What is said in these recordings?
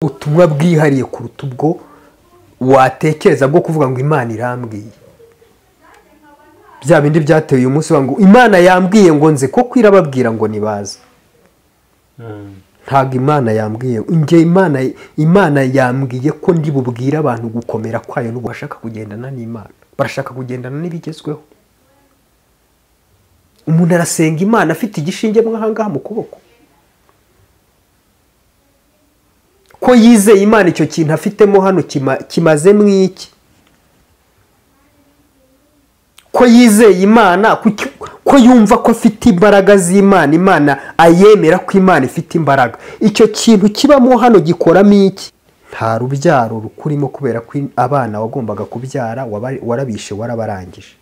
ubutumwa bwihariye kuruta ubwo watekereza bwo kuvuga ngo Imana irambwiye. Bya bindi byateye uyu munsi ngo Imana yambwiye ngo nze ko kwirababwira ngo nibaza. Ntago Imana yambwiye, nge Imana yambwiye ko ndi bubwira abantu gukomera kwayo n'ubwo bashaka kugendana n'Imana. Barashaka kugendana n'ibigezweho. Umuntu arasenga Imana afite igishinge mwahangaha mu kuboko. Ko yizeye Imana icyo kintu afitemo hano kimaze mwiki. Ko yizeye Imana, ko yumva ko afite imbaraga z'Imana, Imana ayemera ko Imana ifite imbaraga. Icyo kintu kibamo hano gikoramo iki? Nta rubyaro rukurimo kubera ko abana wagombaga kubyara warabishe warabarangije.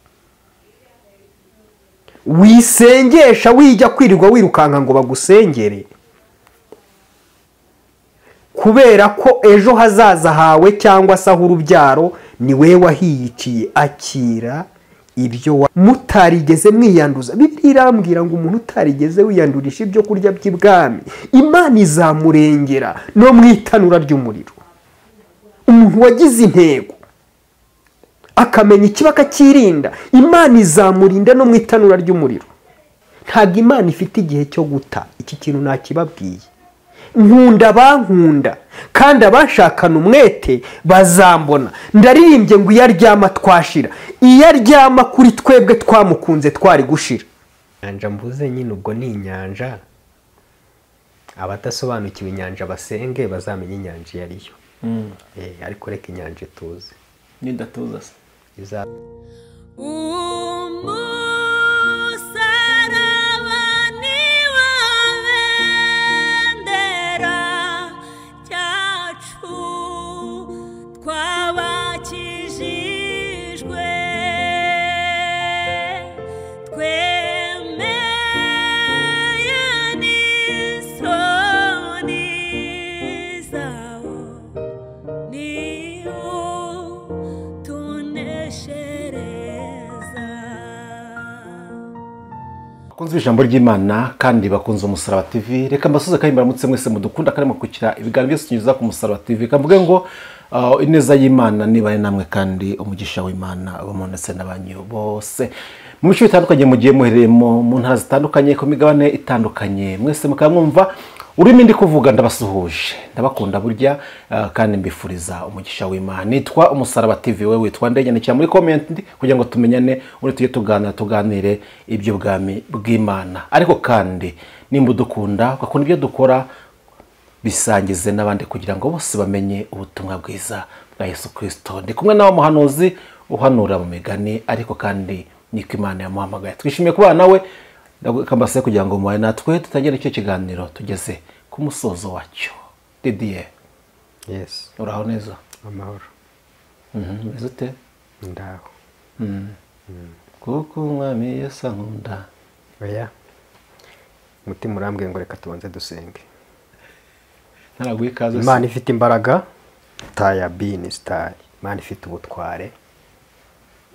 Wisengesha wijya kwirirwa wirukanka ngo bagusengere. Kubera ko ejo hazaza hawe cyangwa se aho urubyaro ni we wahiyiciye. Akira ibyo mutarigeze mwiyanduza. Bibiliya irambwira ngo umuntu utarigeze wiyandurisha ibyo kurya by'ibwami Imana izamurengera no mwitanura ry'umuriro. Umuntu wagize intego akamenya ikiba akakirinda, Imana izamurinda no mwitanura ry'umuriro. Ntago Imana ifite igihe cyo guta. Iki kintu nakibabwiye. Nkunda bankunda kandi abashakana umwete bazambona. Ndaririmbye ngo iyo aryama twashira, iyo aryama kuri twebwe twamukunze twari gushira. Inyanja mvuze nyine ubwo ni inyanja. Abadasobanukiwe inyanja basenge bazamenye inyanja iyo ariyo. Ariko reka inyanja tuze. Nidatuza se bakunze ijambo ry'Imana kandi bakunze Umusaraba TV. Reka mbasuze kandi baramutse mwese mudukunda kandi mukukira ibiganiro byose tunyuza ku Umusaraba TV. Kamvuge ngo ineza y'Imana nibane namwe kandi umugisha w'Imana ubumonetse n'abanyu bose. Mu bice bitandukanye mugiye muhereremo mu ntara zitandukanye ku migabane itandukanye. Mwese mukamwumva urimo ndi kuvuga ndabasuhuje. Ndabakunda burya kandi mbifuriza umugisha w'Imana. Nitwa Umusaraba TV. Wewe witwa ndegene cyane muri comment kugira ngo tumenyane uri tujye tuganire ibyo bwami bw'Imana. Ariko kandi nimba udukunda ugakunda ibyo dukora bisangize n'abandi kugira ngo bose bamenye ubutumwa bwiza bwa Yesu Kristo. Ndi kumwe nawe muhanuzi uhanura mu migani, ariko kandi niko Imana yamuhamagaye. Twishimiye kuba nawe kambase kugira ngo muwe natwe tutagera icyo kiganiro tugeze ku musozo wacyo. Didier. Yes. Uraho neza? Amahoro. Mezute? Ndaho. Kuko umwami Yesu ankunda. Oya. Mutima urambwiye ngo reka tubanze dusenge. Naraguye ikaze. Imana ifite imbaraga, taya bini style. Imana ifite ubutware.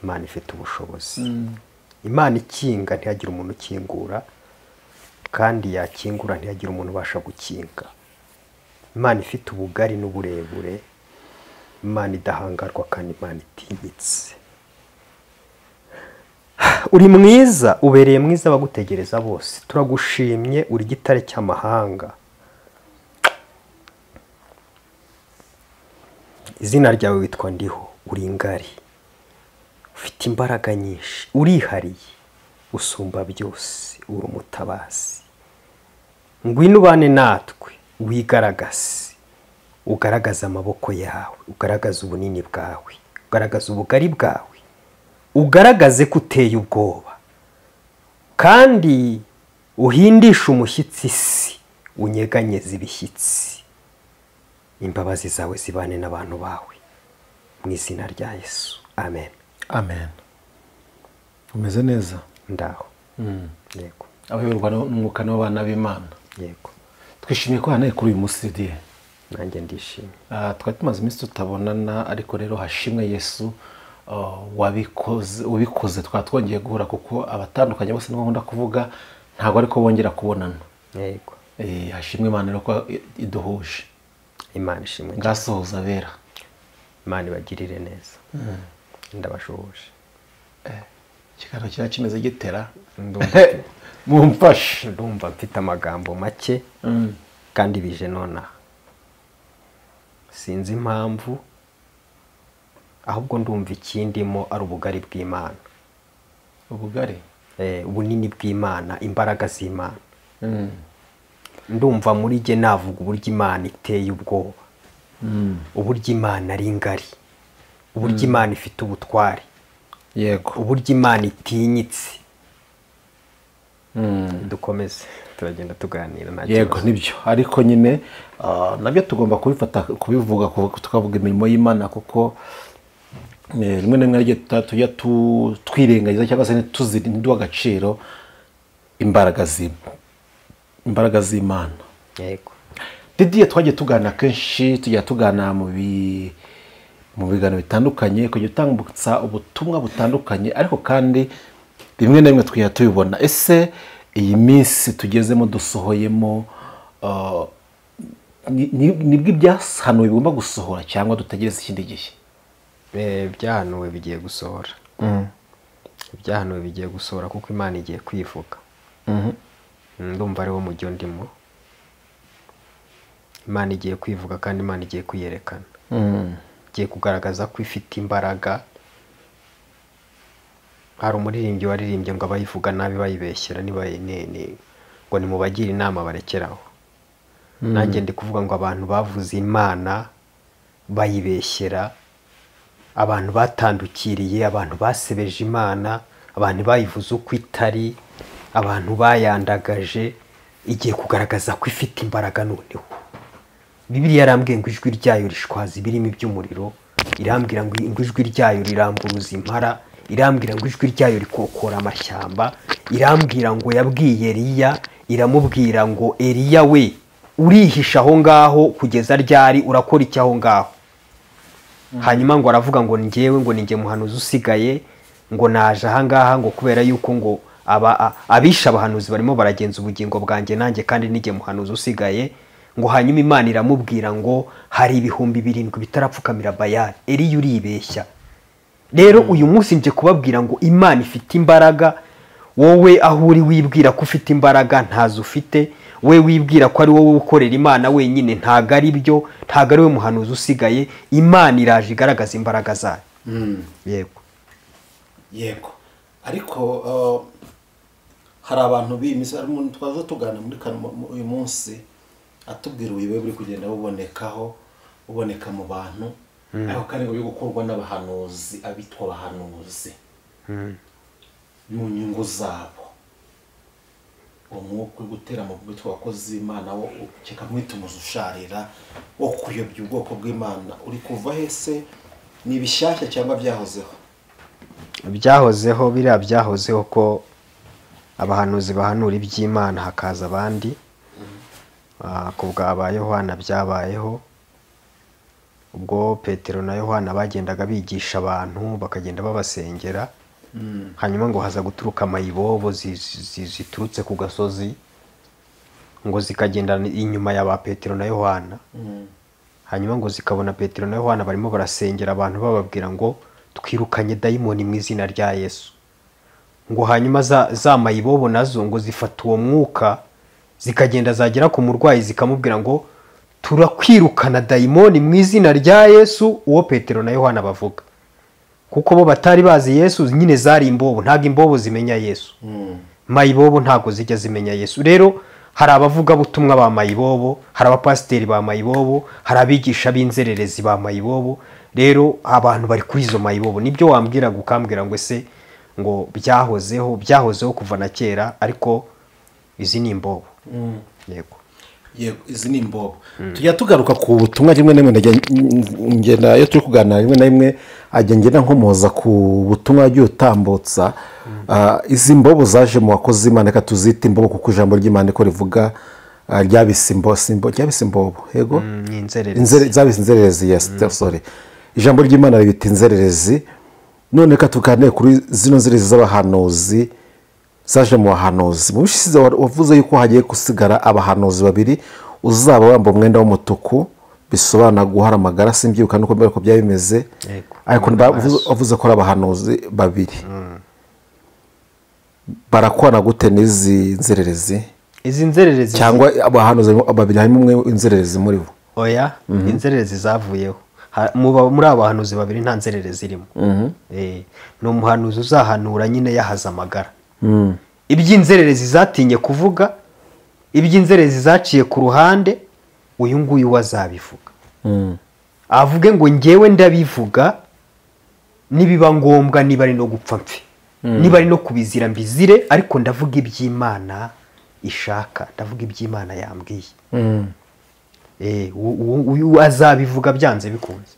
Imana ifite ubushobozi. Imana ikinga ntiyagira umuntu ukingura, kandi yakingura ntiyagira umuntu ubasha gukinga. Imana ifite ubugari n'uburebure. Imana idahangarwa kandi Imana itinyitse. Uri mwiza, ubereye mwiza abagutegereza bose. Turagushimye, uri gitare cy'amahanga. Izina ryawe witwa Ndiho, uri ingari. Ufite imbaraga nyinshi, urihariye, usumba byose, uri umutabazi. Ngwino ubane natwe, wigaragaze. Ugaragaza amaboko yawe, ugaragaza ubunini bwawe, ugaragaza ubugari bwawe, ugaragaze ko uteye ubwoba. Kandi uhindisha umushyitsi isi, unyeganyeze ibishyitsi. Imbabazi zawe zibane n'abantu bawe. Mu izina rya Yesu. Amen. Amen. Umeze neza? Ndaho. Yego. Abayoborwa n'umwuka n'abana b'Imana. Yego. Twishimiye ko hano kuri uyu munsi Didier. Nanjye ndishimye. Twari tumaze iminsi tutabonana, ariko rero hashimwe Yesu wabikoze twatwongeye guhura, kuko abatandukanye bose nko nkunda kuvuga ntabwo ariko bongera kubonana. Yego. Hashimwe Imana rero ko iduhuje. Imana ishimwe cyane. ngasohoza abera. Imana ibagirire neza. Ndabashoboje. Ikiganiro kiba kimeze gitera Ndumva mumfashe. ndumva mfite amagambo make kandi bije nonaha. Sinzi impamvu, ahubwo ndumva ikindimo ari ubugari bw'Imana. ubugari Ubunini bw'Imana, imbaraga z'Imana. Ndumva muri jye navuga uburyo Imana iteye ubwoba, uburyo Imana ari ngari, uburyo Imana ifite ubutware, yego, uburyo Imana itinyitse. Dukomeze turagenda tuganira nta yego kibazo. nibyo, ariko nyine nabyo tugomba kubifata kubivuga tukavuga imirimo y'Imana, kuko rimwe na rimwe tujya twirengagiza cyangwa se ntiduha agaciro imbaraga z'Imana. Yego. Didiye twagiye tuganira kenshi, tujya tuganira mu biganiro bitandukanye, kujya utambutsa ubutumwa butandukanye, ariko kandi rimwe na rimwe tujya tubibona. Ese iyi minsi tugezemo dusohoyemo nibwo ibyahanuwe bigomba gusohora cyangwa dutegereza ikindi gihe? Ibyahanuwe bigiye gusohora. Ibyahanuwe bigiye gusohora kuko Imana igiye kwivuga. Ndumva ariwo mujyo ndimo. Imana igiye kwivuga kandi Imana igiye kwiyerekana. Igiye kugaragaza ko ifite imbaraga. Hari umuririmbyi waririmbye ngo abayivuga nabi bayibeshyera ngo nimubagire inama barekeraho. Nanjye ndi kuvuga ngo abantu bavuze Imana bayibeshyera, abantu batandukiriye, abantu basebeje Imana, abantu bayivuze uko itari, abantu bayandagaje, igiye kugaragaza ko ifite imbaraga noneho. Bibiliya yarambwiye ngo ijwi ryayo rishwaza ibirimi by'umuriro, irambwira ngo ijwi ryayo riramburuza impara, irambwira ngo ijwi ryayo rikokora amashyamba, irambwira ngo yabwiye Eliya, iramubwira ngo Eliya we urihisha aho ngaho kugeza ryari, urakora iki aho ngaho? Hanyuma ngo aravuga ngo njyewe ngo ninjye muhanuzi usigaye, ngo naje aha ngaha ngo kubera yuko ngo abisha abahanuzi barimo baragenza ubugingo bwanjye nanjye kandi nijye muhanuzi usigaye. Ngo hanyuma Imana iramubwira ngo hari 7,000 bitarapfukamira Bayali. Eliya uribeshya. Rero uyu munsi nje kubabwira ngo Imana ifite imbaraga. Wowe aho uri wibwira ko ufite imbaraga ntazo ufite, we wibwira ko ari wowe ukorera Imana wenyine ntago ari byo, ntago ari we muhanuzi usigaye. Imana iraje igaragaza imbaraga zayo. Yego. Yego. Ariko hari abantu bimisa, hari umuntu twaza tugana muri uyu munsi atubwira ubuyobe buri kugenda buboneka mu bantu, ariko kandi ngo byo gukorwa n'abahanuzi, abitwa abahanuzi mu nyungu zabo. Umwuka gutera mu bitwa abakozi b'Imana wo ukeka mwita umuzusharira wo kuyobya ubwoko bw'Imana uri kuva hese? Ni bishyashya cyangwa byahozeho? Byahozeho, biriya byahozeho ko abahanuzi bahanura iby'Imana hakaza abandi. Kubwa aba Yohana byabayeho, ubwo Petero na Yohana bagendaga bigisha abantu bakagenda babasengera. Hanyuma ngo haza guturuka amayibobo ziturutse ku gasozi, ngo zikagenda inyuma ya ba Petero na Yohana. Hanyuma ngo zikabona Petero na Yohana barimo barasengera abantu bababwira ngo twirukanye dayimoni mu izina rya Yesu. Ngo hanyuma za mayibobo nazo ngo zifata uwo mwuka, zikagenda zagera ku murwayi zikamubwira ngo turakwirukana dayimoni mu izina rya Yesu, uwo Petero na Yohana bavuga. Kuko bo batari bazi Yesu, nyine zari imbobo, ntago imbobo zimenya Yesu. Mayibobo ntago zijya zimenya Yesu. Rero hari abavuga butumwa ba mayibobo, hari abapasiteri ba mayibobo, hari abigisha b'inzererezi ba mayibobo. Rero abantu bari kuri izo mayibobo. Nibyo wambwira gukambwira ngo ese ngo byahozeho kuva na kera, ariko izi ni imbobo. Yego. Yego, izi ni imbobo. Tujya tugaruka ku butumwa rimwe na rimwe, ngenda iyo turi kuganira rimwe na rimwe agenda nkomoza ku butumwa yagiye utambutsa. Izi mbobo zaje mu bakozi b'Imana, reka tuzite imbobo kuko ijambo ry'Imana ko rivuga ryabise imbobo. Yego, zabise inzererezi. Yes, sorry. Ijambo ry'Imana ribita inzererezi. None reka tuganire kuri zino nzererezi z'abahanuzi zaje mu bahanuzi. Mu bishize wavuze yuko hagiye gusigara abahanuzi babiri, uzaba wambaye umwenda w'umutuku bisobanura guhara amagara simbyibuka nuko mbere ko byari bimeze ariko bavuze ko ari abahanuzi babiri barakorana gute n'izi nzererezi izi nzererezi cyangwa abahanuzi babiri harimo umwe inzererezi muri bo oya inzererezi zavuyeho muri abo bahanuzi babiri nta nzererezi irimo ni umuhanuzi uzahanura nyine yahaza amagara iby'inzererezi zatinye kuvuga iby'inzererezi zaciye ku ruhande uyu nguyu wazabivuga avuge ngo ngewe ndabivuga nibiba ngombwa niba ari no gupfa mpfe niba ari no kubizira mbizire ariko ndavuga iby'Imana ishaka ndavuga iby'Imana yambwiye uyu azabivuga byanze bikunze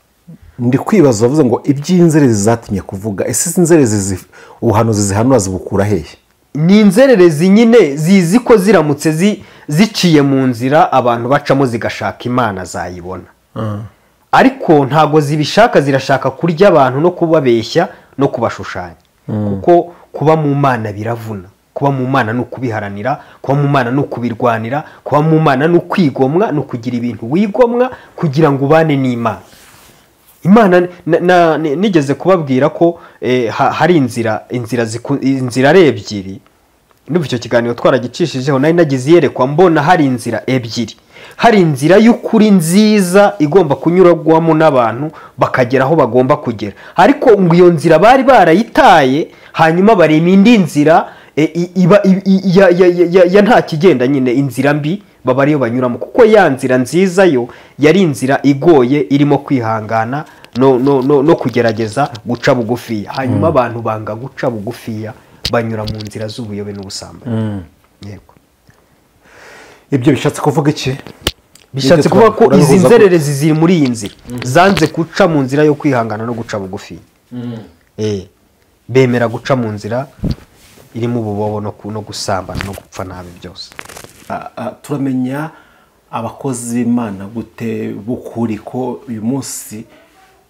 ndi kwibaza bavuze ngo iby'inzererezi zatinye kuvuga ese izi nzererezi ubuhanuzi zihanura zibukura hehe ni inzererezi nyine zizi ko ziramutse ziciye mu nzira abantu bacamo zigashaka Imana zayibona ariko ntago zibishaka zirashaka kurya abantu no kubabeshya no kubashushanya kuko kuba mu Mana biravuna kuba mu Mana no kubiharanira kuba mu Mana no kubirwanira kuba mu Mana no kwigomwa no kugira ibintu wigomwa kugira ngo ubane n'Imana Imana nigeze kubabwira ko hari inzira ari ebyiri n'ubu icyo kiganiro twaragicishijeho nari nagize iyerekwa mbona hari inzira ebyiri hari inzira y'ukuri nziza igomba kunyurwamo n'abantu bakagera aho bagomba kugera ariko ngo iyo nzira bari barayitaye hanyuma barema indi nzira ya nta kigenda nyine inzira mbi baba ariyo banyuramo kuko ya nzira nziza yo yari inzira igoye irimo kwihangana no kugerageza guca bugufiya hanyuma abantu banga guca bugufiya banyura mu nzira z'ubuyobe n'ubusambanyi yego ibyo bishatse kuvuga iki bishatse kuvuga ko izi nzererezi ziri muri iyi nzira zanze guca mu nzira yo kwihangana no guca bugufiya bemera guca mu nzira irimo ububobo no gusambana no gupfa nabi byose turamenya abakozi b'Imana gute bukuri ko uyu munsi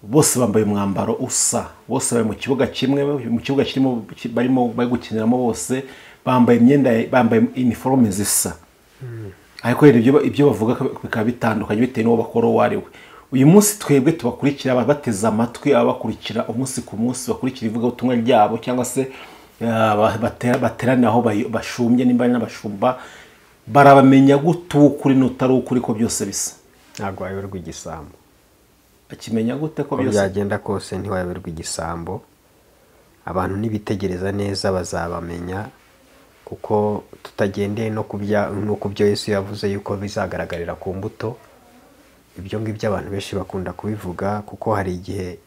bose bambaye umwambaro usa bose bari mu kibuga kimwe mu kibuga kirimo barimo bari gukiniramo bose bambaye imyenda bambaye uniforme zisa ariko ibyo bavuga bikaba bitandukanye bitewe n'uwo bakora uwo ari we uyu munsi twebwe tubakurikira bateze amatwi abakurikira umunsi ku munsi bakurikira ivugabutumwa ryabo cyangwa se baterana aho bashumye nimba n'abashumba barabamenya gute ukuri n'utari ukuri ko byose bisa ntabwo wayoberwa igisambo akimenya gute ko byose byagenda kose ntiwayoberwa igisambo abantu nibitegereza neza bazabamenya kuko tutagendeye no kubyo Yesu yavuze yuko bizagaragarira ku mbuto ibyo ngibyo abantu benshi bakunda kubivuga kuko hari igihe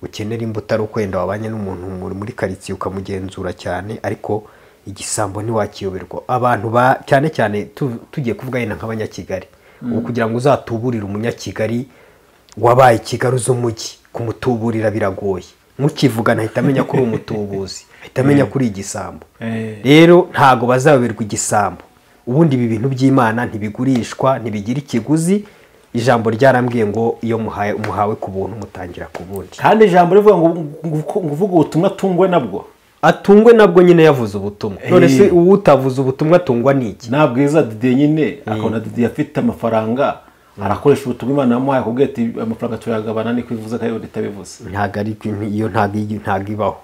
ukenera imbuto ari ukwenda wabanye n'umuntu muri karitsiye ukamugenzura cyane ariko igisambo ntiwakiyoberwa abantu cyane cyane tugiye kuvuga yenda nk'abanyakigali ubu kugira ngo uzatuburire umunyakigali wabaye Kigali z'umujyi kumutuburira biragoye mukivugana ahita amenya ko uri umutubuzi ahita amenya ko uri igisambo rero ntago bazayoberwa igisambo ubundi ibi bintu by'Imana ntibigurishwa ntibigira ikiguzi ijambo ryarambwiye ngo iyo muhawe ku buntu mutangira ku bundi kandi ijambo rivuga ngo uvuga ubutumwa atungwe nabwo atungwe nabwo nyine yavuze ubutumwa none se utavuze ubutumwa atungwa n'iki nabwiza Didier nyine akona Didier afite amafaranga arakoresha ubutumwa Imana yamuhaye akubwira ati amafaranga tuyagabana ni kwivuza kandi ritabivuze ntago ari iyo ntago ibaho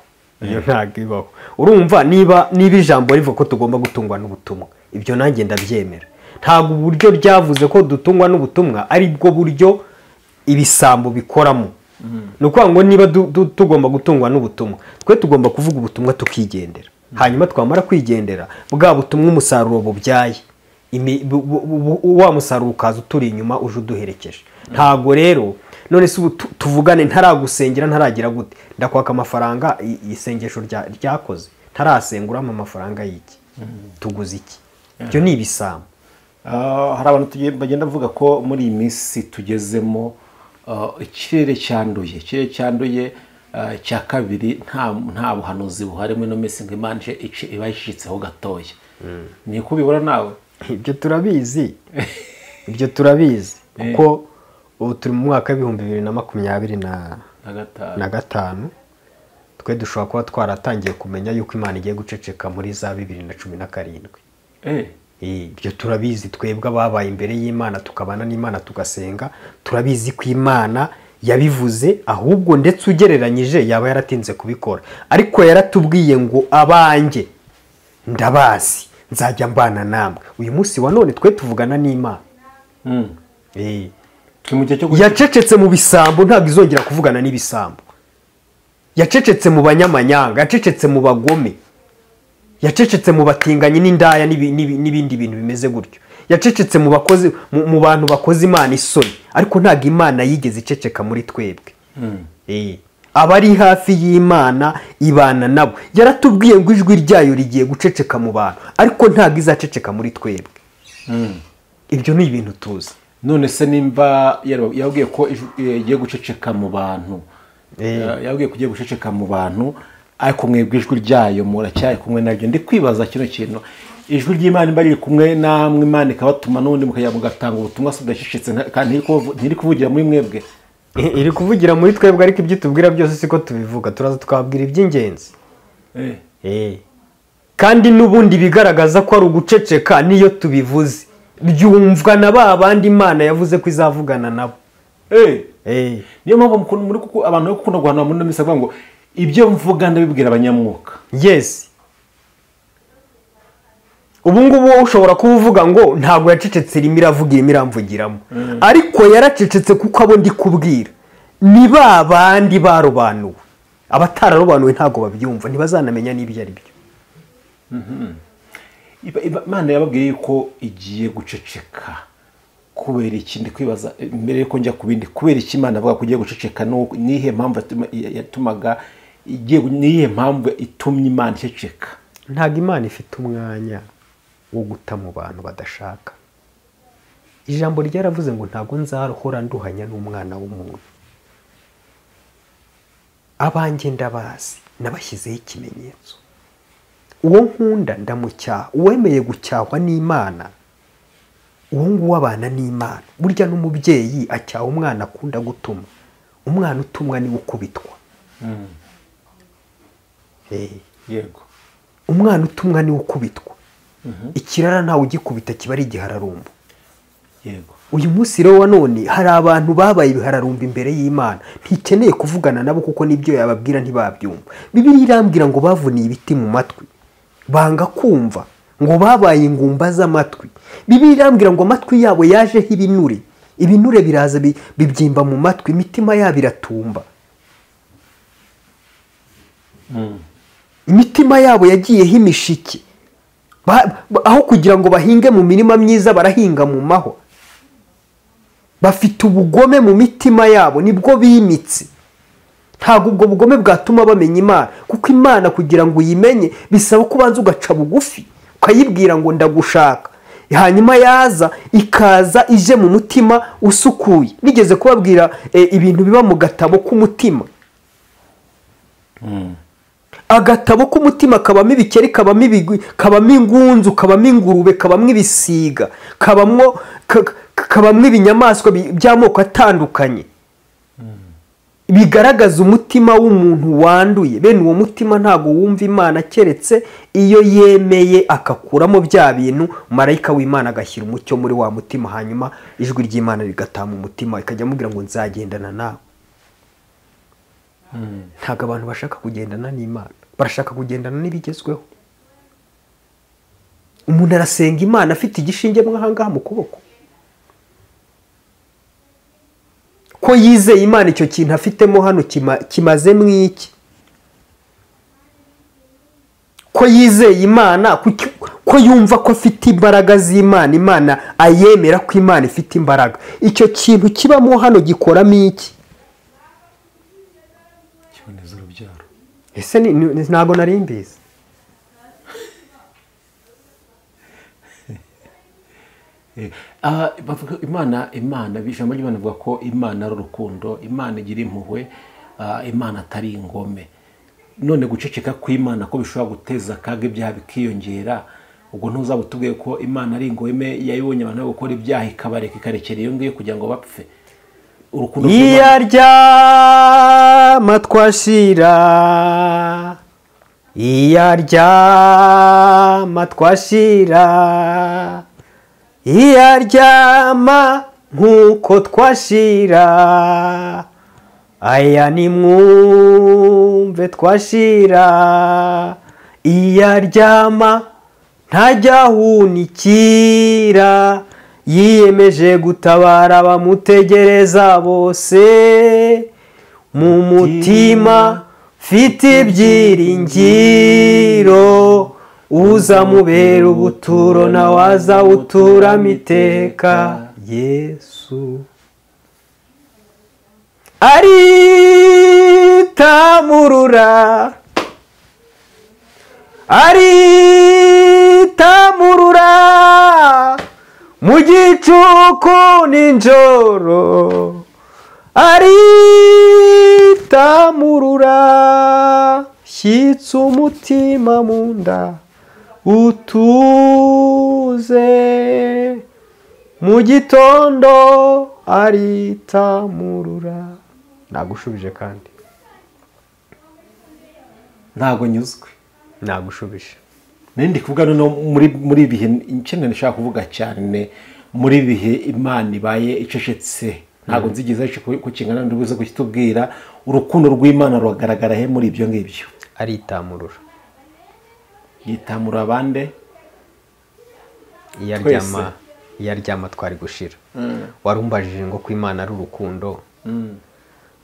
iyo ntago ibaho urumva niba ijambo rivuga ko tugomba gutungwa n'ubutumwa ibyo nanjye ndabyemera ntago uburyo ryavuze ko dutungwa n'ubutumwa ari bwo buryo ibisambo bikoramo nuko ngo niba tugomba gutungwa n'ubutumwa twe tugomba kuvuga ubutumwa tukigendera hanyuma twamara kwigendera bwa butumwa umusaruro bubyaye wa musaruro ukaza uturi inyuma uje uduherekeje ntago rero none se tuvugane ntaragusengera ntaragira gute ndakwaka amafaranga isengesho ryakoze ntarasenguramo amafaranga y'iki tuguze iki ibyo ni ibisambo hari abantu bagenda bavuga ko muri iyi minsi tugezemo ikirere cyanduye cya kabiri nta buhanuzi buhari muri ino minsi ngo Imana iba yishitseho gatoya ni ko ubibona nawe ibyo turabizi kuko ubu turi mu mwaka w'ibihumbi 2025 twe dushobora kuba twaratangiye kumenya yuko Imana igiye guceceka muri za 2017 ibyo turabizi twebwe ababaye imbere y'Imana tukabana n'Imana tugasenga, turabizi ko Imana yabivuze, ahubwo ndetse ugereranyije yaba yaratinze kubikora, ariko yaratubwiye ngo abanjye ndabazi nzajya mbana namwe. Uyu munsi wa none twe tuvugana n'Imana. Yacecetse mu bisambo, ntabwo izongera kuvugana n'ibisambo. Yacecetse mu banyamanyanga, yacecetse mu bagome, yacecetse mu batinganyi n'indaya n'ibindi bintu bimeze gutyo, yacecetse mu bakozi, mu bantu bakoze Imana isoni, ariko ntabwo Imana yigeze iceceka muri twebwe. Abari hafi y'Imana ibana nabo. Yaratubwiye ngo ijwi ryayo rigiye guceceka mu bantu, ariko ntabwo izaceceka muri twebwe. Ibyo ni ibintu tuzi. None se nimba yabwiye ko igiye guceceka mu bantu, yabwiye ko igiye guceceka mu bantu, ariko mwebwe ijwi ryayo muracyari kumwe naryo. Ndi kwibaza kino kintu, ijwi ry'Imana imba riri kumwe namwe, Imana ikabatuma n'ubundi mukajya mugatanga ubutumwa se budacecetse, kandi ntiri kuvugira muri mwebwe. Iri kuvugira muri twebwe, ariko ibyo tubwira byose siko tubivuga, turaza tukabwira iby'ingenzi. Kandi n'ubundi bigaragaza ko ari uguceceka niyo tubivuze byumvwa na ba bandi Imana yavuze ko izavugana nabo. Niyo mpamvu muri kuko abantu yo gukunda guhanura muri misa bavuga ngo ibyo mvuga ndabibwira abanyamwuka. Yes. Ubu ngubu wowe ushobora kuba uvuga ngo ntabwo yacecetse rimwe iravugira imiramvugiramo, ariko yaracecetse kuko abo ndi kubwira ni ba bandi barobanuwe. Abatararobanuwe ntabwo babyumva, ntibazanamenya n'ibyo ari byo. Imana yababwiye ko igiye guceceka kubera ikindi kwibaza mbere yuko njya ku bindi, kubera iki Imana avuga ko igiye guceceka? Nihe mpamvu yatumaga nihe mpamvu itumye Imana iceceka? Ntabwo Imana ifite umwanya wo guta mu bantu badashaka. Ijambo ryaravuze ngo ntabwo nzahora nduhanya n'umwana w'umuntu. Abanjye ndabazi, nabashyizeho ikimenyetso. Uwo nkunda ndamucyaha. Uwemeye gucyahwa n'Imana, uwo nguwo abana n'Imana. Burya n'umubyeyi acyaha umwana akunda gutuma. Umwana utumwa niwe ukubitwa. Yego. Umwana utumwa niwe ukubitwa. Ikirara ntawe ugikubita, kiba ari igihararumbu. Yego. Uyu munsi rero wa none hari abantu babaye ibihararumbu imbere y'Imana, ntikeneye kuvugana nabo kuko nibyo yababwira ntibabyumva. Bibiliya irambwira ngo bavuniye ibiti mu matwi, banga kumva, ngo babaye ingumba z'amatwi. Bibiliya irambwira ngo amatwi yabo yajeho ibinure, ibinure biraza bibyimba mu matwi, imitima yabo iratumba. Imitima yabo yagiyeho imishiki, aho kugira ngo bahinge mu mirima myiza barahinga mu mahwa. Bafite ubugome mu mitima yabo, nibwo bimitse. Ntabwo ubwo bugome bwatuma bamenya Imana, kuko Imana kugira ngo uyimenye bisaba ko ubanza ugaca bugufi, ukayibwira ngo ndagushaka, hanyuma yaza ikaza ije mu mutima usukuye. Nigeze kubabwira ibintu biba mu gatabo k'umutima. Agatabo k'umutima kabamo ibikeri, kabamo ibigwi, kabamo ingunzu, kabamo ingurube, kabamo ibisiga, kabamo ibinyamaswa by'amoko atandukanye. Bigaragaza umutima w'umuntu wanduye. Bene uwo mutima ntabwo wumva Imana keretse iyo yemeye akakuramo bya bintu, marayika w'Imana agashyira umucyo muri wa mutima, hanyuma ijwi ry'Imana rigataha mu mutima ikajya amubwira ngo nzagendana nawe. Ntabwo abantu bashaka kugendana n'Imana, barashaka kugendana n'ibigezweho. Umuntu arasenga Imana afite igishinge mwahangaha mu kuboko, ko yizeye Imana icyo kintu afitemo hano kimaze mwiki, ko yizeye Imana, ko yumva ko afite imbaraga z'Imana, Imana ayemera ko Imana ifite imbaraga. Icyo kintu kibamo hano gikoramo iki? Kiboneza urubyaro. Ese ntago nari mbizi. Imana ijambo ry'Imana ivuga ko Imana ari urukundo, Imana igira impuhwe, Imana atari ingome. None guceceka kw'Imana ko bishobora guteza akaga, ibyaha bikiyongera, ubwo ntuzaba utubwiye ko Imana ari ingome yayibonye abantu gukora ibyaha ikabareka ikarekera iyo ngiyo kugira ngo bapfe? Iyo aryama twashira, iyo aryama twashira, iyo aryama nk'uko twashira, aya nimwumve twashira, iyo aryama ntajya ahunikira, yiyemeje gutabara abamutegereza bose, mu mutima mfite ibyiringiro, uzamubera ubuturo nawe azawuturamo iteka, Yesu. Aritamurura, aritamurura, mu gicuku ninjoro, aritamurura, shyitsa umutima mu nda utuze, mu gitondo aritamurura. Nagushubije kandi ntago nyuzwe, nagushubije. ndi kuvuga no muri bihe ikintu nshaka kuvuga cyane, muri bihe Imana ibaye icecetse, ntago nzigeza ku kingana ndubuze kukitubwira. Urukundo rw'Imana rugaragara he muri ibyo ngibyo? Aritamurura. Yitamura abande? Iyaryama twari gushira. Warumbajije ngo ko Imana ari urukundo,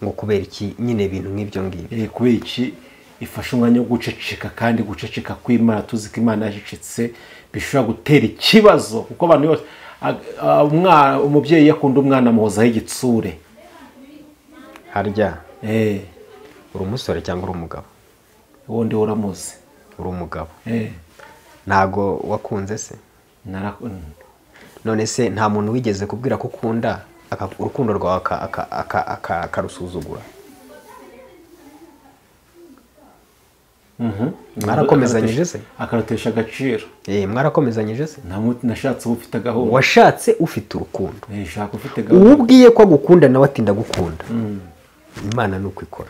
ngo kubera iki nyine ibintu nk'ibyo ngibyo? Kubera iki ifashe umwanya wo guceceka, kandi guceceka kw'Imana tuzi ko Imana yacecetse bishobora gutera ikibazo, kuko abantu bose umubyeyi yakunda umwana amuhozaho igitsure. Harya uri umusore cyangwa uri umugabo? Wundi uramuzi. Uri umugabo. Ntago wakunze se? None se nta muntu wigeze kubwira ko ukunda urukundo rwawe akarusuzugura? Mwarakomezanyije se? Akarutesha agaciro. Mwarakomezanyije se? Nashatse ufite gahunda. Washatse ufite urukundo. Shaka ufite gahunda. Ubwiye ko agukunda nawe atinda gukunda. Imana nuko ikora.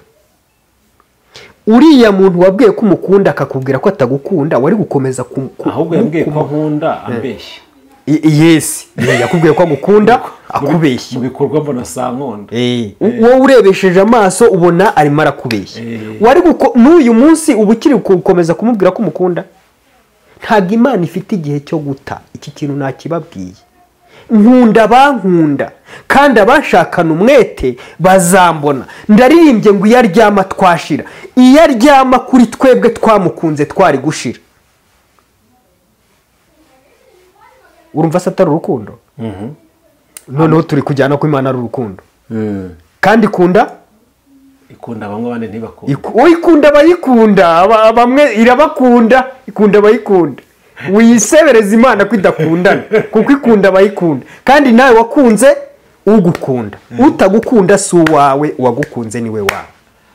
Uriya muntu wabwiye ko umukunda akakubwira ko atagukunda, wari gukomeza ahubwo yabwiye ko nkunda ambeshya. Yes, yakubwiye ko agukunda akubeshya. Mu bikorwa mbona sankondo. Wowe urebesheje amaso ubona arimo arakubeshya. Wari n'uyu munsi ubukiri gukomeza kumubwira ko umukunda? Ntago Imana ifite igihe cyo guta. Iki kintu nakibabwiye. Nkunda bankunda, kandi abashakana umwete bazambona. Ndaririmbye ngo iyo aryama twashira, iyo aryama kuri twebwe twamukunze twari gushira. Urumva se atari urukundo? Noneho turi kujyana ko Imana ari urukundo. Kandi ikunda bamwe abandi ntibakunda. Ikunda abayikunda, bamwe irabakunda, ikunda abayikunda. Wisebereza Imana ko idakundana, kuko ikunda abayikunda. Kandi nawe wakunze ugukunda. Utagukunda si uwawe, uwagukunze niwe wawe.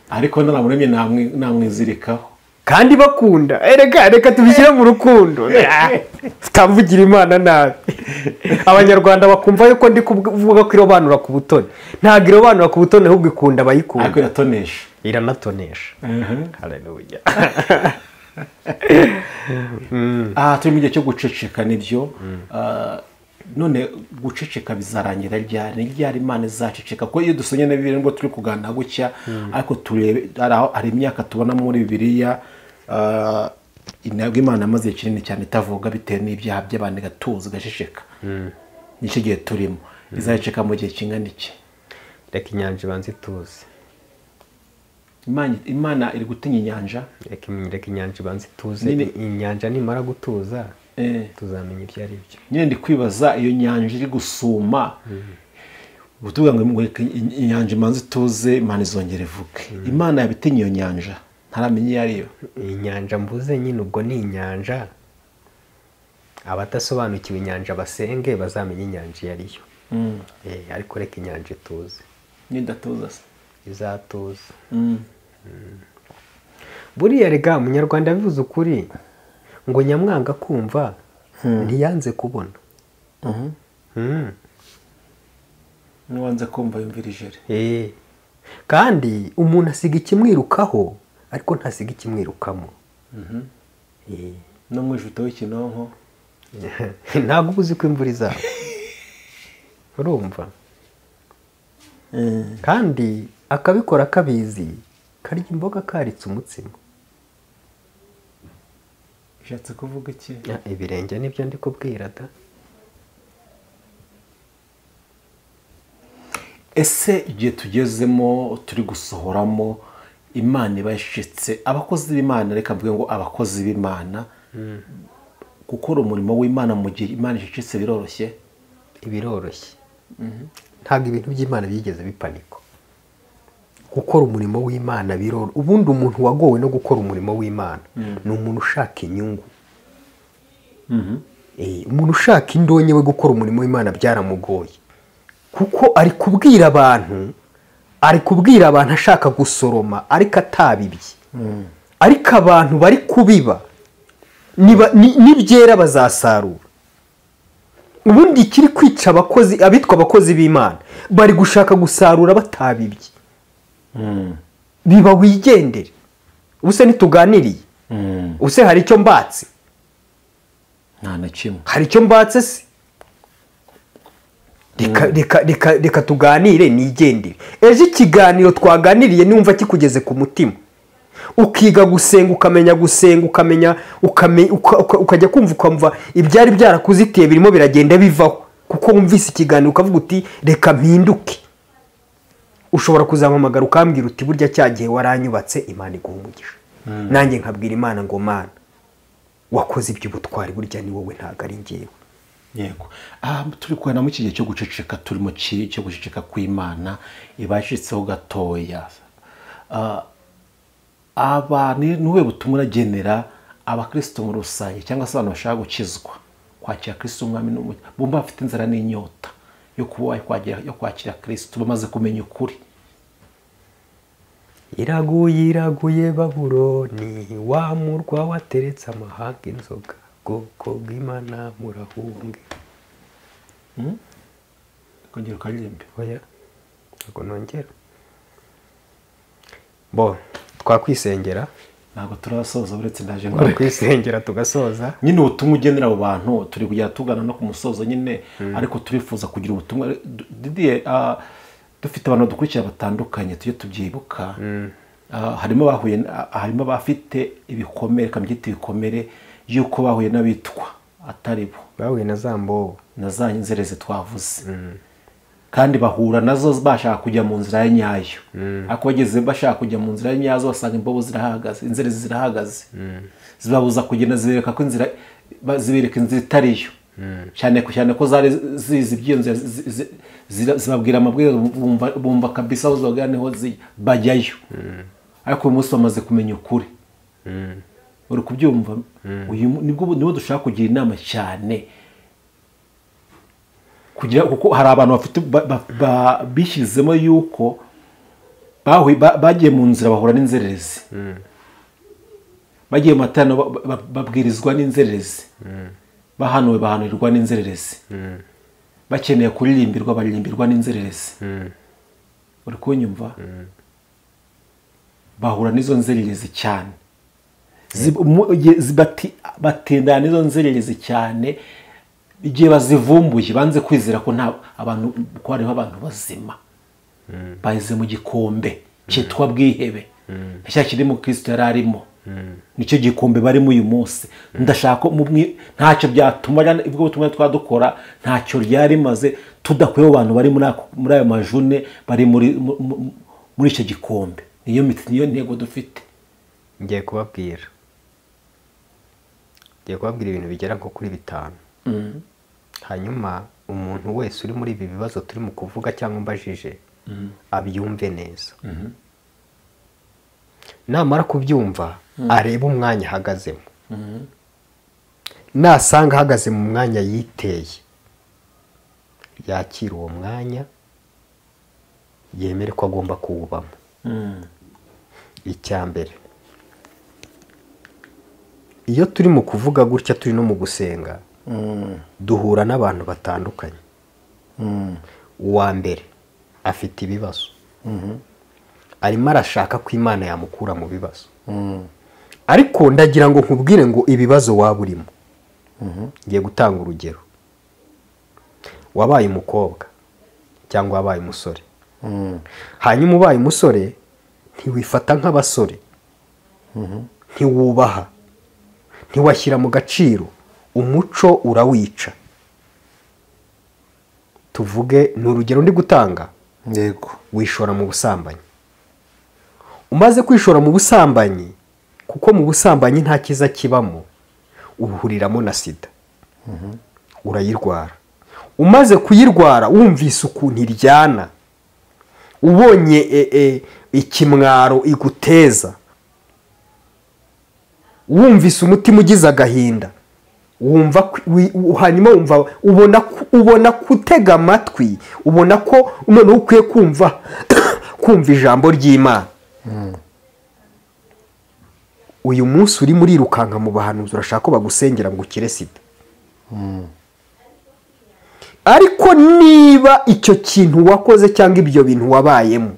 Ariko naramuremye namwizirikaho. Kandi bakunda. Reka tubishyire mu rukundo. Tutavugira Imana nabi. Abanyarwanda bakumva yuko ndi kuvuga ko irobanura ku butoni. Ntago irobanura ku butoni, ahubwo ikunda abayikunda. Ariko iratonesha. Iranatonesha. Haleluya. Turi mu gihe cyo guceceka nibyo. None guceceka bizarangira ryari Imana izaceceka? Ko iyo dusonye na Bibiliya ngo turi kuganira gutya, ariko turebe ari imyaka tubona muri Bibiliya intego Imana amaze kinini cyane itavuga bitewe n'ibyaha by'abantu gatuza gaceceka. Nicyo gihe turimo. Izaceceka mu gihe kingana iki? Reka inyanja ibanze ituze. Imana iri gutinya inyanja. Reka inyanja ibanze ituze. Inyanja nimara gutuza tuzamenya ibyo ari byo. Nyine ndi kwibaza iyo nyanja iri gusuma, utuvuga ngo inyanja imanze ituze, Imana izongera ivuge. Imana yabitinye iyo nyanja, ntaramenya iyo ari yo. Inyanja mvuze nyine ubwo ni inyanja. Abadasobanukiwe inyanja basenge bazamenya inyanja iyo ari yo. Ariko reka inyanja ituze. Nidatuza se izatuza. Buriya rega Umunyarwanda bivuze ukuri ngo nyamwanga kumva ntiyanze kubona. Nuwanze kumva yumvira ijeri. Kandi umuntu asiga ikimwirukaho ariko ntasiga ikimwirukamo. No mwijuto w'ikinonko ntabwo uba uzi ko imvura izaba urumva kandi akabikora kabizi karya imboga karitse umutsima. bishatse kuvuga iki? Ibirenge nibyo ndi kubwira da. ese igihe tugezemo turi gusohoramo imana iba yashitse abakozi b'imana, reka mvuge ngo abakozi b'imana gukora umurimo w'imana mu gihe imana ishitse biroroshye? Biroroshye. Ntabwo ibintu by'imana byigeze bipanikwa. Gukora umurimo w'imana biroro. Ubundi umuntu wagowe no gukora umurimo w'imana ni umuntu ushaka inyungu. Umuntu ushaka indonke we gukora umurimo w'imana byaramugoye, kuko ari kubwira abantu ashaka gusoroma ariko atabibye. Ariko abantu bari kubiba nibyera bazasarura. Ubundi kiri kwica abitwa abakozi b'imana bari gushaka gusarura batabibye. Biba wigendere. Ubuse ntituganiriye? Ubuse hari icyo mbatse? nta na kimwe. Hari icyo mbatse se? Reka tuganire nigendere. Ejo ikiganiro twaganiriye numva kikugeze ku mutima, ukiga gusenga, ukamenya gusenga, ukajya kumva ibyari byarakuzitiye birimo biragenda bivaho, kuko wumvise ikiganiro ukavuga uti reka mpinduke. Ushobora kuzampamagara ukambwira uti burya cyagihe waranyubatse, Imana iguha umugisha. Nanjye nkabwira Imana ngo Mana wakoze iby'ubutwari, burya ni wowe ntago ari njyewe. Yego. Turi kubona mu kigihe cyo guceceka, turi mu kihe cyo guceceka kw'Imana ibashitseho gatoya. Nuwe butumwa uragenera abakristo muri rusange cyangwa se abantu bashaka gukizwa, kwakira Kristo umwami n'umukiza, bumva bafite inzara n'inyota yo kwakira Kristo, bamaze kumenya ukuri. Iraguye Babuloni, wa murwa wateretse amahanga inzoga, bwoko bw'Imana murahunge. Kongera ukaririmbe. Oya, ntabwo nongera. Twakwisengera. Ntabwo turasoza uretse ndaje ngo kwisengera tugasoza. Nyine ubutumwa ugenera abo bantu turi kujya tugana no ku musozo nyine, ariko turifuza kugira ubutumwa Didier. Dufite abantu dukurikira batandukanye tujye tubyibuka. harimo abafite ibikomere, kambyita ibikomere yuko bahuye n'abitwa atari bo, bahuye na zambo na za nzereze twavuze. Kandi bahura nazo bashaka kujya mu nzira ya nyayo, ariko bageze bashaka kujya mu nzira ya nyazo basanga imbobo zirahagaze, inzereze zirahagaze, zibabuza kugenda, zibereka ko inzira itariyo, cyane ko zari zizi by'inzira, zibabwira amabwiriza bumva kabisa aho zibabwira niho bajyayo. Ariko uyu munsi bamaze kumenya ukuri. Uri kubyumva? Nibo dushaka kugira inama cyane, kuko hari abantu bishyizemo yuko bagiye mu nzira bahura n'inzererezi, bagiye mu matano babwirizwa n'inzererezi, bahanurirwa n'inzererezi, bakeneye kuririmbirwa baririmbirwa n'inzererezi. Uri kunyumva? Bahura n'izo nzererezi cyane, batendana n'izo nzererezi cyane. Igihe bazivumbuye banze kwizera ko hariho abantu bazima, baheze mu gikombe cyitwa bwihebe, cya kiri mu Kristo yari arimo, nicyo gikombe barimo uyu munsi. Ndashaka ntacyo byatuma ibwo butumwa twadukora ntacyo ryari maze tudakuyeho abantu bari muri ayo majune, bari muri icyo gikombe. Niyo ntego dufite. Ngiye kubabwira ibintu bigera nko kuri 5. Hanyuma umuntu wese uri muri ibi bibazo turimo kuvuga cyangwa mbajije abyumve neza. Namara kubyumva areba umwanya ahagazemo. Nasanga ahagaze mu mwanya yiteye, yakira uwo mwanya, yemere ko agomba kuwubamo. Icyambere, iyo turi mu kuvuga gutya, turi no mu gusenga, duhura n'abantu batandukanye. Uwa mbere afite ibibazo, arimo arashaka ko Imana yamukura mu bibazo. Ariko ndagira ngo nkubwire ngo ibibazo waba urimo ngiye gutanga urugero. Wabaye umukobwa cyangwa wabaye umusore, hanyuma ubaye umusore ntiwifata nk'abasore, ntiwubaha, ntiwashyira mu gaciro, umuco urawica. Tuvuge ni urugero ndi gutanga. Yego. Wishora mu busambanyi. Umaze kwishora mu busambanyi, kuko mu busambanyi nta kiza kibamo, uhuriramo na sida. Urayirwara. Umaze kuyirwara wumvise ukuntu iryana, ubonye ikimwaro iguteza, wumvise umutima ugize agahinda, wumva hanyuma ubona kutega amatwi, ubona ko noneho ukwiye kumva ijambo ry'Imana. Uyu munsi uri muri rukanka mu bahanuzi, urashaka ko bagusengera ngo ukire sida. Ariko niba icyo kintu wakoze cyangwa ibyo bintu wabayemo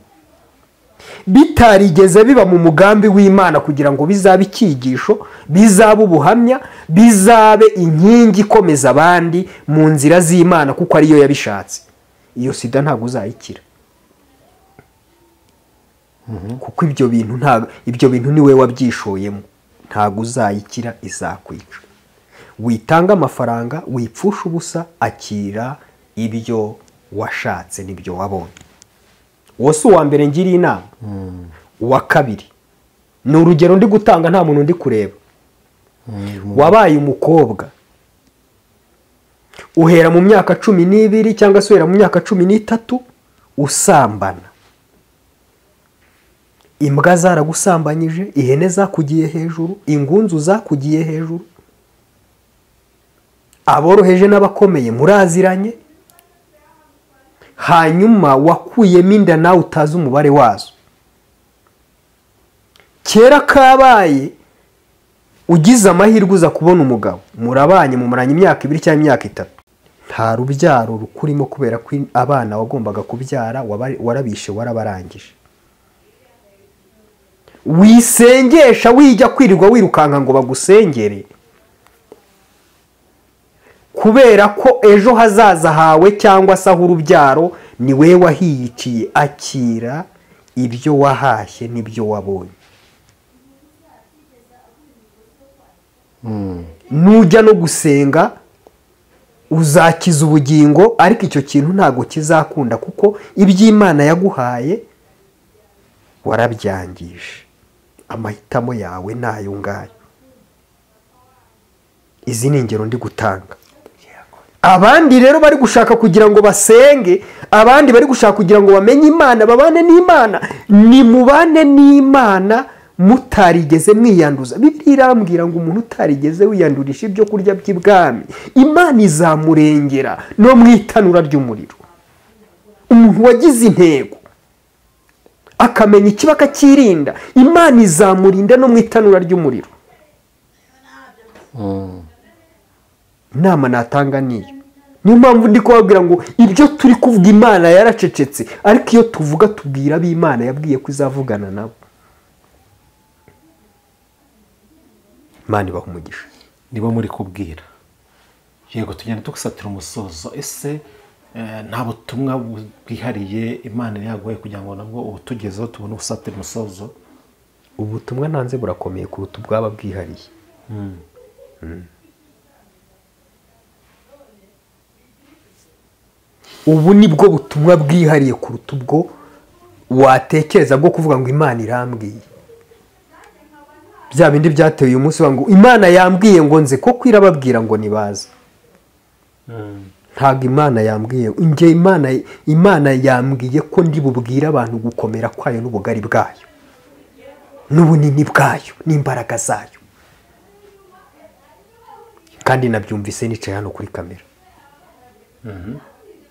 bitarigeze biba mu mugambi w'Imana kugira ngo bizabe icyigisho, bizabe ubuhamya, bizabe inkingi ikomeza abandi mu nzira z'Imana, kuko ariyo yabishatse, iyo sida ntabwo uzayikira. Kuko ibyo bintu ni we wabyishoyemo, ntabwo uzayikira, izakwica. Witanga amafaranga, wipfusha ubusa, akira ibyo washatse n'ibyo wabonye. Wose uwa mbere ngiriye inama. Uwa kabiri ni urugero ndi gutanga, nta muntu ndi kureba. Wabaye umukobwa, uhera mu myaka 12 cyangwa se uhera mu myaka 13 usambana. Imbwa zaragusambanyije, ihene zakugiye hejuru, ingunzu zakugiye hejuru, aboroheje n'abakomeye muraziranye, hanyuma wakuyemo inda nawe utazi umubare wazo. Kera kabaye ugize amahirwe uza kubona umugabo, murabanye mumuranye imyaka 2 cyangwa imyaka 3, nta rubyaro rukurimo kubera ko abana wagombaga kubyara warabishe, warabarangije. Wisengesha wijya kwirirwa wirukanka ngo bagusengere, kubera ko ejo hazaza hawe cyangwa se aho urubyaro ni we wahiyiciye. Akira ibyo wahashye n'ibyo wabonye. Nujya no gusenga uzakiza ubugingo, ariko icyo kintu ntago kizakunda, kuko iby'Imana yaguhaye warabyangije. Amahitamo yawe nayo ngayo. Izi ni ingero ndi gutanga. Abandi rero bari gushaka kugira ngo basenge, abandi bari gushaka kugira ngo bamenye Imana, babane n'Imana. Ni mubane n'Imana mutarigeze mwiyanduza. Bibiliya irambwira ngo umuntu utarigeze wiyandurisha ibyo kurya by'ibwami, Imana izamurengera no mwitanura ry'umuriro. Umuntu wagize intego akamenya ikiba akakirinda, Imana izamurinda no mwitanura ry'umuriro. Inama natanga niyo. Niyo mpamvu ndi kubabwira ngo ibyo turi kuvuga Imana yaracecetse, ariko iyo tuvuga tubwira ab'Imana yabwiye ko izavugana nabo. Imana ibaha umugisha. Nibo muri kubwira. Yego, tugenda tukusatira umusozo. Ese nta butumwa bwihariye Imana yaguhaye kugira ngo nabwo ubutugezeho tubone usatira umusozo? Ubutumwa nanze burakomeye kuruta ubwaba bwihariye. Ubu nibwo butumwa bwihariye kuruta ubwo watekereza bwo kuvuga ngo Imana irambwiye. Bya bindi byateye uyu munsi ngo Imana yambwiye ngo nze, ko kwirababwira ngo nibaza. Ntabwo Imana yambwiye, nge Imana yambwiye ko ndi bubwira abantu gukomera kwayo n'ubugari bwayo n'ubunini bwayo n'imbaraga zayo. Kandi nabyumvise nicaye hano kuri kamera.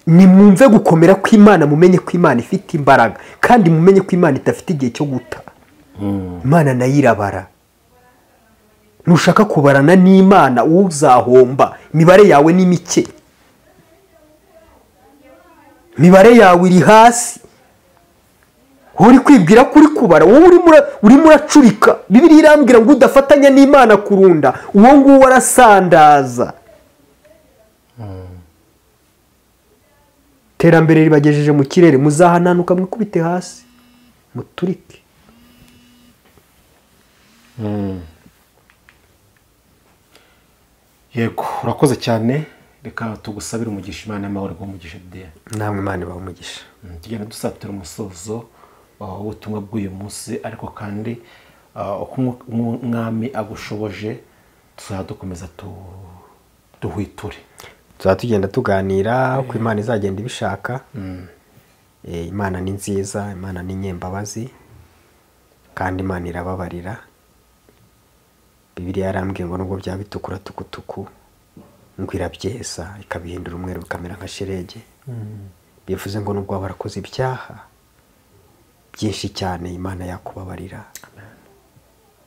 Nimwumve gukomera kw'Imana, mumenye ko Imana ifite imbaraga, kandi mumenye ko Imana idafite igihe cyo guta. Imana nayo irabara. Nushaka kubarana n'Imana uzahomba. Imibare yawe ni mike, imibare yawe iri hasi. Uri kwibwira kuri kubara, wowe uri muracurika. Bibiliya irambwira ngo udafatanya n'Imana kurunda, uwo nguwo arasandaza. iterambere ribagejeje mu kirere, muzahananuka mwikubite hasi muturike. yego urakoze cyane, reka tugusabire umugisha. Imana y'amahoro umugisha de namwe Imana ibahe umugisha. tugenda dusatira umusozo w'ubutumwa bw'uyu munsi, ariko kandi uko umwami agushoboje tuzajya dukomeza duhwiture, tuzajya tugenda tuganira uko Imana izagenda ibishaka. Imana ni nziza, Imana ni nyembabazi, kandi Imana irababarira. Bibiliya yarambwiye ngo nubwo byaba bitukura tukutuku ngo irabyeza ikabihindura umweru bikamera nka sherege. Bivuze ngo nubwo waba warakoze ibyaha byinshi cyane Imana yakubabarira.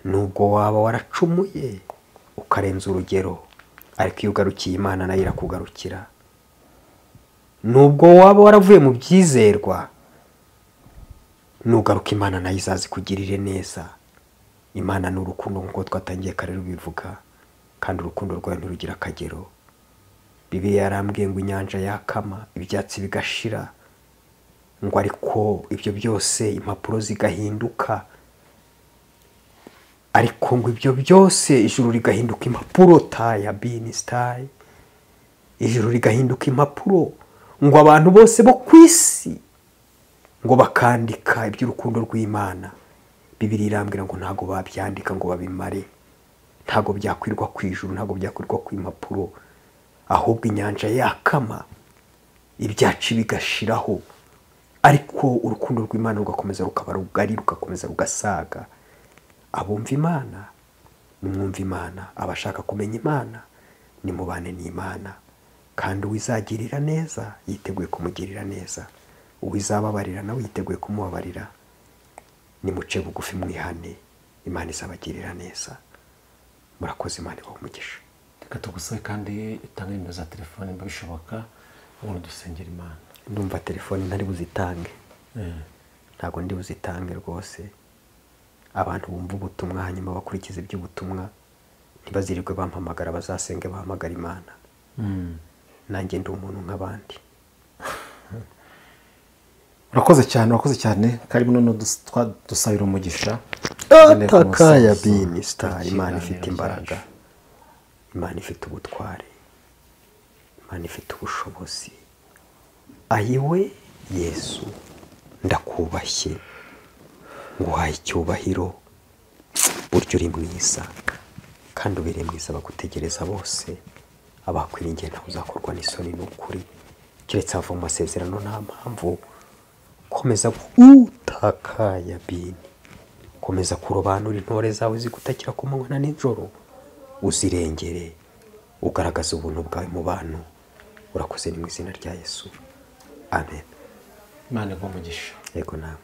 Nubwo waba waracumuye ukarenza urugero, ariko iyo ugarukiye Imana nayo irakugarukira. Nubwo waba waravuye mu byizerwa, nugaruka Imana nayo izazi kugirire neza. Imana ni urukundo nk'uko twatangiye kare rubivuga, kandi urukundo rwayo ntirugira akagero. Bibiliya yarambwiye ngo inyanja yakama ibyatsi bigashira, ngo ariko ibyo byose impapuro zigahinduka, ariko ngo ibyo byose ijuru rigahinduka impapuro. Taya bini sitayi, ijuru rigahinduka impapuro, ngo abantu bose bo ku isi ngo bakandika iby'urukundo rw'Imana. Bibiliya irambwira ngo ntago babyandika ngo babimare, ntago byakwirwa ku ijuru, ntago byakwirwa ku impapuro, ahubwo inyanja yakama ibyacu bigashiraho, ariko urukundo rw'Imana rugakomeza rukaba rugari, rugakomeza rugasaga. Abumva Imana nimwumva Imana, abashaka kumenya Imana nimubane n'Imana, kandi uwizagirira neza yiteguye kumugirira neza, uwizababarira nawe yiteguye kumubabarira. Nimuce bugufi mwihane, Imana izabagirira neza. Murakoze, Imana ibahe umugisha. reka tugusabe kandi utange nimero za telefone niba bishoboka, ubundi dusengera Imana. Ndumva telefone ntari buzitange, ntabwo ndi buzitange rwose. Abantu bumva ubutumwa hanyuma bakurikiza iby'ubutumwa, ntibazirirwe bampamagara, bazasenge bahamagara Imana. Nanjye ndi umuntu nk'abandi. urakoze cyane, kari buno dusabira umugisha. Takaya bini star. Imana ifite imbaraga, Imana ifite ubutware, Imana ifite ubushobozi. Ayiwe Yesu, ndakubashye, nguhaye icyubahiro, buryo uri mwiza, kandi ubere mwiza bagutegereza bose. Abakwiringiye ntawe uzakorwa n'isoni n'ukuri, keretse ava mu masezerano nta mpamvu. Komeza Takaya bini, komeza kurobanura intore zawe zigutakira ku manywa na nijoro, uzirengere, ugaragaza ubuntu bwawe mu bantu. Urakoze ni mu izina rya Yesu, amen. Imana iguhe umugisha. Yego nawe.